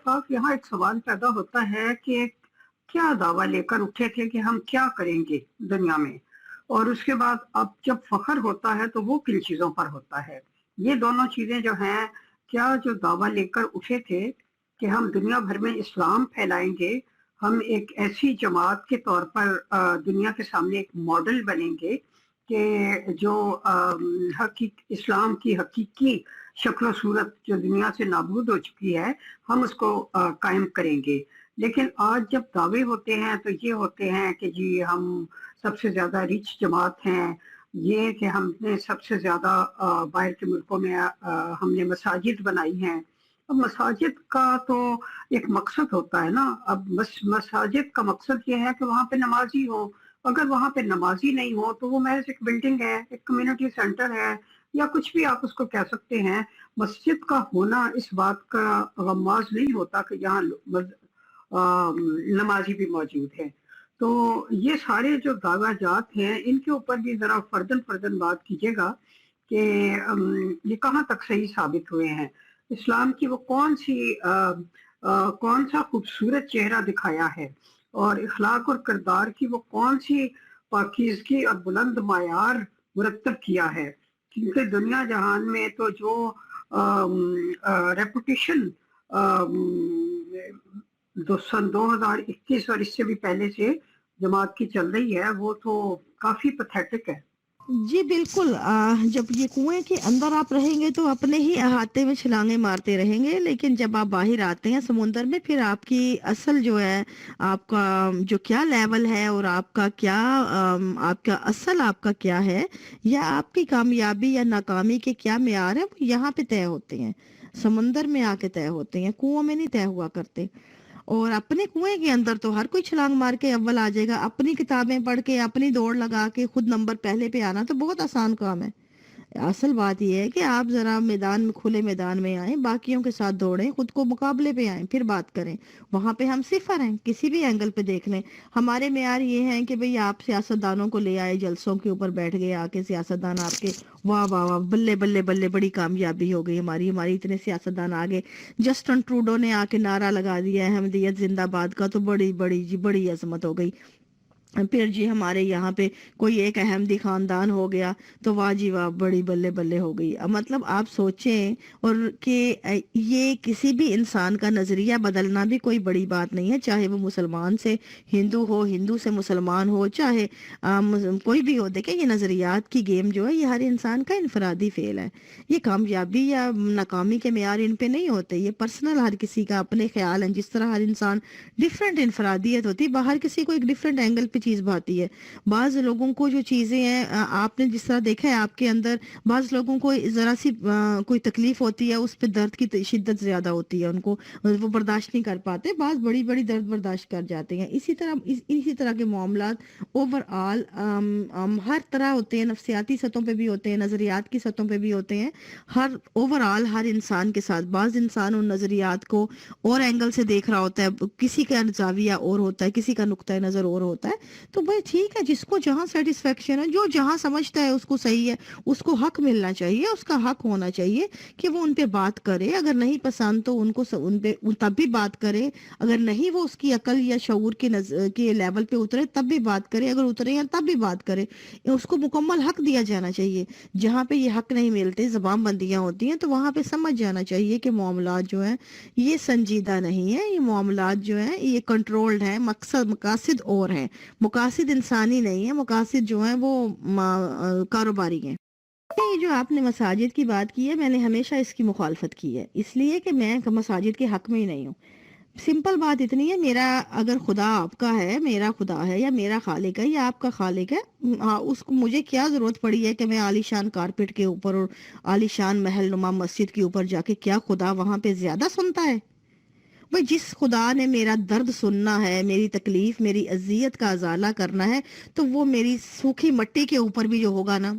इत्तेफाक यहाँ एक सवाल पैदा होता है कि क्या दावा लेकर उठे थे कि हम क्या करेंगे दुनिया में, और उसके बाद अब जब फख्र होता है तो वो किन चीज़ों पर होता है। ये दोनों चीज़ें जो हैं, क्या जो दावा लेकर उठे थे कि हम दुनिया भर में इस्लाम फैलाएंगे, हम एक ऐसी जमात के तौर पर दुनिया के सामने एक मॉडल बनेंगे कि जो इस्लाम की हकीकी शक्ल सूरत जो दुनिया से नाबूद हो चुकी है, हम उसको कायम करेंगे। लेकिन आज जब दावे होते हैं तो ये होते हैं कि जी हम सबसे ज्यादा रिच जमात हैं, ये कि हमने सबसे ज्यादा बाहर के मुल्कों में हमने मसाजिद बनाई हैं। अब मसाजिद का तो एक मकसद होता है ना। अब मसाजिद का मकसद ये है कि वहाँ पे नमाजी हो। अगर वहाँ पे नमाजी नहीं हो तो वो महज एक बिल्डिंग है, एक कम्युनिटी सेंटर है, या कुछ भी आप उसको कह सकते हैं। मस्जिद का होना इस बात का गमाज नहीं होता कि यहाँ नमाजी भी मौजूद है। तो ये सारे जो दावाजात हैं, इनके ऊपर भी जरा फर्दन फर्दन बात कीजिएगा कि ये कहाँ तक सही साबित हुए हैं। इस्लाम की वो कौन सा खूबसूरत चेहरा दिखाया है, और इखलाक और किरदार की वो कौन सी पाकीज़गी और बुलंद मायार मुरतब किया है। क्योंकि दुनिया जहान में तो जो रेपुटेशन सन 2021 और इससे भी पहले से जमात की चल रही है, वो तो काफी पैथेटिक है। जी बिल्कुल। जब ये कुएं के अंदर आप रहेंगे तो अपने ही अहाते में छलांगे मारते रहेंगे, लेकिन जब आप बाहर आते हैं समुंदर में, फिर आपकी असल जो है, आपका जो क्या लेवल है और आपका क्या आपका असल आपका क्या है, या आपकी कामयाबी या नाकामी के क्या मेयार है, वो यहाँ पे तय होते हैं। समुंदर में आके तय होते हैं, कुओं में नहीं तय हुआ करते। और अपने कुएं के अंदर तो हर कोई छलांग मार के अव्वल आ जाएगा। अपनी किताबें पढ़ के अपनी दौड़ लगा के खुद नंबर पहले पे आना तो बहुत आसान काम है। असल बात यह है कि आप जरा मैदान में, खुले मैदान में आए, बाकियों के साथ दौड़ें, खुद को मुकाबले पे आए, फिर बात करें। वहां पे हम सिफर हैं, किसी भी एंगल पे देख लें। हमारे मेयार ये हैं कि भाई आप सियासतदानों को ले आए, जलसों के ऊपर बैठ गए आके सियासतदान आपके, वाह वाह वाह, बल्ले बल्ले बल्ले, बड़ी कामयाबी हो गई हमारी, हमारी इतने सियासतदान आ गए। जस्टिन ट्रूडो ने आके नारा लगा दिया है अहमदियत जिंदाबाद का, तो बड़ी बड़ी जी बड़ी अजमत हो गई। फिर जी हमारे यहाँ पे कोई एक अहमदी खानदान हो गया तो वाह जी वाह, बड़ी बल्ले बल्ले हो गई। अब मतलब आप सोचें, और कि ये किसी भी इंसान का नजरिया बदलना भी कोई बड़ी बात नहीं है, चाहे वो मुसलमान से हिंदू हो, हिंदू से मुसलमान हो, चाहे कोई भी हो। देखें, ये नजरियात की गेम जो है, ये हर इंसान का इनफरादी फेल है। ये कामयाबी या नाकामी के मेयार इन पे नहीं होते, ये पर्सनल हर किसी का अपने ख्याल है। जिस तरह हर इंसान डिफरेंट इनफरादियत होती है, बाहर किसी को एक डिफरेंट एंगल पे चीज भाती है। बाज लोगों को जो चीजें हैं, आपने जिस तरह देखा है आपके अंदर, बाज लोगों को जरा सी कोई तकलीफ होती है, उस पे दर्द की शिद्दत ज्यादा होती है, उनको वो बर्दाश्त नहीं कर पाते। बाज बड़ी बड़ी दर्द बर्दाश्त कर जाते हैं। इसी तरह के मामलात ओवरऑल हर तरह होते हैं, नफ्सियाती सतहों पे भी होते हैं, नजरियात की सतहों पे भी होते हैं। हर ओवरऑल हर इंसान के साथ बाज इंसान उन नजरियात को और एंगल से देख रहा होता है, किसी का जाविया और होता है, किसी का नुक्ता नजर और होता है। तो भाई ठीक है, जिसको जहां सेटिस्फेक्शन है, जो जहां समझता है उसको सही है, उसको हक मिलना चाहिए, उसका हक होना चाहिए कि वो उन पे बात करे। अगर नहीं पसंद तो उनको उन पे तब भी बात करे। अगर नहीं वो उसकी अकल या शऊर के लेवल पे उतरे तब भी बात करे, अगर उतरे हैं तब भी बात करे। उसको मुकम्मल हक दिया जाना चाहिए। जहाँ पे ये हक नहीं मिलते, जबान बंदियां होती हैं, तो वहां पे समझ जाना चाहिए कि मामलात जो है ये संजीदा नहीं है, ये मामलात जो है ये कंट्रोल्ड है, मकसद मकासिद और हैं। मुकासिद इंसानी नहीं है, मुकासिद जो है वो कारोबारी हैं। ये जो आपने मसाजिद की बात की है, मैंने हमेशा इसकी मुखालफत की है, इसलिए कि मैं मसाजिद के हक में ही नहीं हूँ। सिंपल बात इतनी है, मेरा अगर खुदा आपका है, मेरा खुदा है, या मेरा खालिक है, या आपका खालिक है, हाँ, उसको मुझे क्या जरूरत पड़ी है कि मैं आलीशान कारपेट के ऊपर और आलीशान महल नुमा मस्जिद के ऊपर जाके, क्या खुदा वहां पे ज्यादा सुनता है? भाई जिस खुदा ने मेरा दर्द सुनना है, मेरी तकलीफ, मेरी अजियत का अजाला करना है, तो वो मेरी सूखी मट्टी के ऊपर भी जो होगा ना,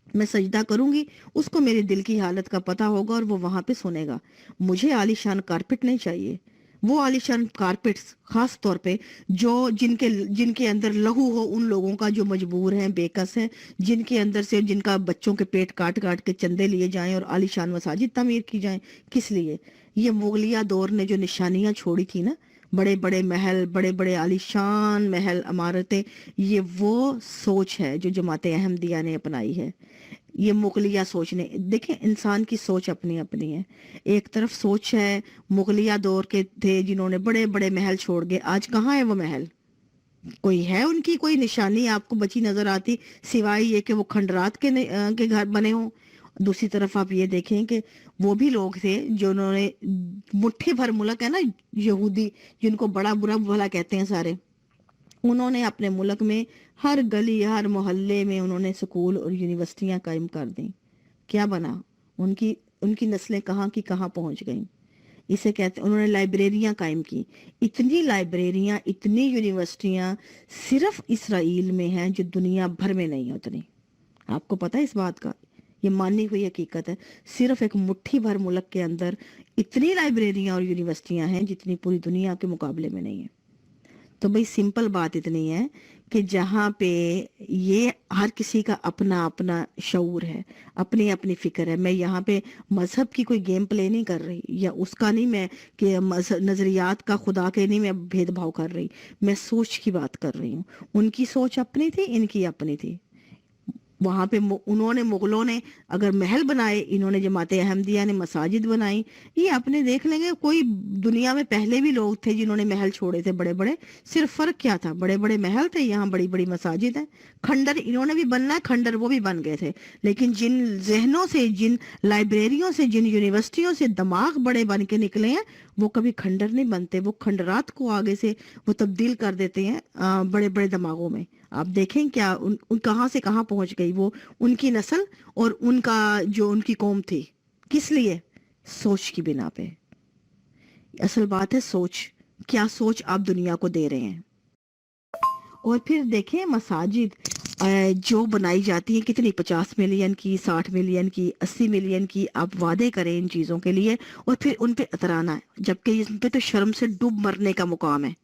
मैं सजदा करूंगी, उसको मेरे दिल की हालत का पता होगा और वो वहां पे सुनेगा। मुझे आलीशान कारपेट नहीं चाहिए, वो आलीशान कारपेट्स खास तौर पे जो जिनके अंदर लहू हो, उन लोगों का जो मजबूर हैं, बेकस हैं, जिनके अंदर से जिनका बच्चों के पेट काट काट के चंदे लिए जाएं और आलीशान मसाजिद तामीर की जाएं। किस लिए? ये मुगलिया दौर ने जो निशानियां छोड़ी थी ना, बड़े बड़े महल, बड़े बड़े आलीशान महल इमारतें, ये वो सोच है जो जमात अहमदिया ने अपनाई है। ये मुगलिया सोच ने, देखें इंसान की सोच अपनी अपनी है। एक तरफ सोच है मुगलिया दौर के थे जिन्होंने बड़े बड़े महल छोड़ गए, आज कहाँ है वो महल? कोई है उनकी कोई निशानी आपको बची नजर आती, सिवाय ये कि वो खंडरात के घर बने हों? दूसरी तरफ आप ये देखें कि वो भी लोग थे जो उन्होंने मुट्ठी भर मुल्क है ना, यहूदी जिनको बड़ा बुरा भला कहते हैं सारे, उन्होंने अपने मुल्क में हर गली हर मोहल्ले में उन्होंने स्कूल और यूनिवर्सिटियां कायम कर दी। क्या बना? उनकी उनकी नस्लें कहाँ की कहाँ पहुंच गईं। इसे कहते, उन्होंने लाइब्रेरियां कायम की। इतनी लाइब्रेरियां, इतनी यूनिवर्सिटियां सिर्फ इसराइल में हैं जो दुनिया भर में नहीं है उतनी। आपको पता है इस बात का? ये मानी हुई हकीकत है। सिर्फ एक मुट्ठी भर मुल्क के अंदर इतनी लाइब्रेरियां और यूनिवर्सिटियां हैं जितनी पूरी दुनिया के मुकाबले में नहीं है। तो भाई सिंपल बात इतनी है कि जहाँ पे ये हर किसी का अपना अपना शऊर है, अपनी अपनी फिक्र है। मैं यहाँ पे मजहब की कोई गेम प्ले नहीं कर रही, या उसका नहीं, मैं कि नजरियात का खुदा के नहीं मैं भेदभाव कर रही, मैं सोच की बात कर रही हूँ। उनकी सोच अपनी थी, इनकी अपनी थी। वहां पे उन्होंने, मुगलों ने अगर महल बनाए, इन्होंने जमात अहमदिया ने मसाजिद बनाई। ये अपने देख लेंगे, कोई दुनिया में पहले भी लोग थे जिन्होंने महल छोड़े थे बड़े बड़े, सिर्फ फर्क क्या था? बड़े बड़े महल थे, यहाँ बड़ी बड़ी मसाजिद है। खंडर इन्होंने भी बनना है, खंडर वो भी बन गए थे। लेकिन जिन जहनों से, जिन लाइब्रेरियों से, जिन यूनिवर्सिटियों से दिमाग बड़े बन के निकले हैं, वो कभी खंडर नहीं बनते। वो खंडरात को आगे से वो तब्दील कर देते हैं बड़े बड़े दिमागों में। आप देखें क्या उन कहाँ से कहाँ पहुंच गई वो, उनकी नस्ल और उनका जो उनकी कौम थी। किस लिए? सोच की बिना पे। असल बात है सोच, क्या सोच आप दुनिया को दे रहे हैं। और फिर देखें मसाजिद जो बनाई जाती है कितनी, 50 मिलियन की, 60 मिलियन की, 80 मिलियन की। आप वादे करें इन चीजों के लिए और फिर उन पे अतराना है, जबकि इस पे तो शर्म से डूब मरने का मुकाम है।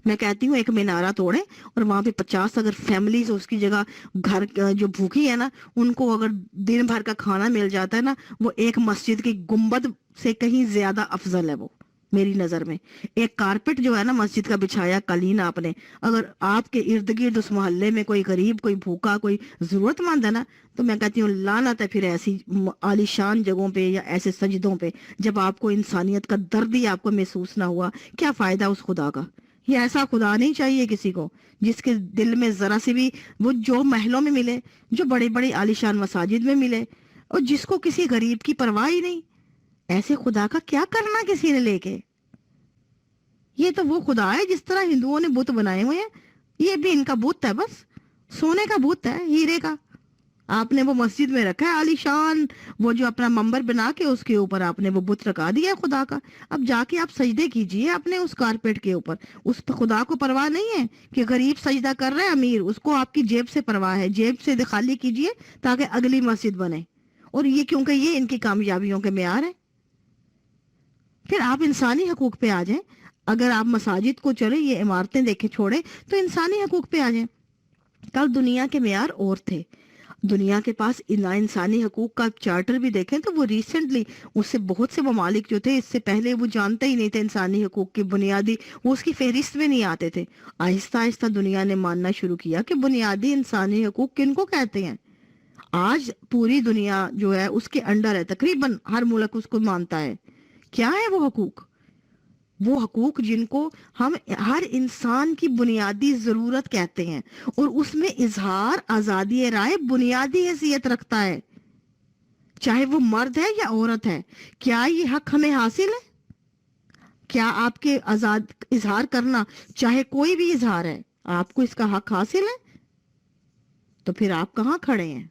मैं कहती हूँ एक मीनारा तोड़े और वहां पे 50 अगर फैमिलीज उसकी जगह, घर जो भूखी है ना, उनको अगर दिन भर का खाना मिल जाता है ना, वो एक मस्जिद की गुंबद से कहीं ज्यादा अफजल है वो मेरी नजर में। एक कारपेट जो है ना मस्जिद का बिछाया कालीन आपने, अगर आपके इर्द गिर्द उस मोहल्ले में कोई गरीब, कोई भूखा, कोई जरूरतमंद है ना, तो मैं कहती हूँ लानत है फिर ऐसी आलीशान जगहों पे या ऐसे सजदों पे जब आपको इंसानियत का दर्द ही आपको महसूस ना हुआ। क्या फायदा उस खुदा का? ये ऐसा खुदा नहीं चाहिए किसी को जिसके दिल में जरा सी भी, वो जो महलों में मिले, जो बड़े बड़े आलीशान मसाजिद में मिले, और जिसको किसी गरीब की परवाह ही नहीं। ऐसे खुदा का क्या करना किसी ने लेके? ये तो वो खुदा है जिस तरह हिंदुओं ने बुत बनाए हुए हैं, ये भी इनका बुत है, बस सोने का बुत है, हीरे का। आपने वो मस्जिद में रखा है आलीशान, वो जो अपना मंबर बना के उसके ऊपर आपने वो बुत रखा दिया खुदा का। अब जाके आप सजदे कीजिए अपने उस कारपेट के ऊपर। उस खुदा को परवाह नहीं है कि गरीब सजदा कर रहा है, अमीर, उसको आपकी जेब से परवाह है। जेब से खाली कीजिए ताकि अगली मस्जिद बने। और ये क्योंकि ये इनकी कामयाबियों के मेयार है। फिर आप इंसानी हकूक पे आ जाएं। अगर आप मसाजिद को चले, ये इमारतें देखे छोड़े, तो इंसानी हकूक पे आ जाएं। कल दुनिया के मेयार और थे। दुनिया के पास इंसानी हकूक का चार्टर भी देखें तो वो रिसेंटली, उससे बहुत से ममालिक जो थे इससे पहले वो जानते ही नहीं थे इंसानी हकूक की बुनियादी, वो उसकी फहरिस्त में नहीं आते थे। आहिस्ता आहिस्ता दुनिया ने मानना शुरू किया कि बुनियादी इंसानी हकूक किनको कहते हैं। आज पूरी दुनिया जो है उसके अंडर है, तकरीबन हर मुल्क उसको मानता है। क्या है वो हकूक? वो हकूक जिनको हम हर इंसान की बुनियादी जरूरत कहते हैं, और उसमें इजहार आजादी राय बुनियादी हैसियत रखता है, चाहे वो मर्द है या औरत है। क्या ये हक हमें हासिल है? क्या आपके आजाद इजहार करना, चाहे कोई भी इजहार है, आपको इसका हक हासिल है? तो फिर आप कहाँ खड़े हैं?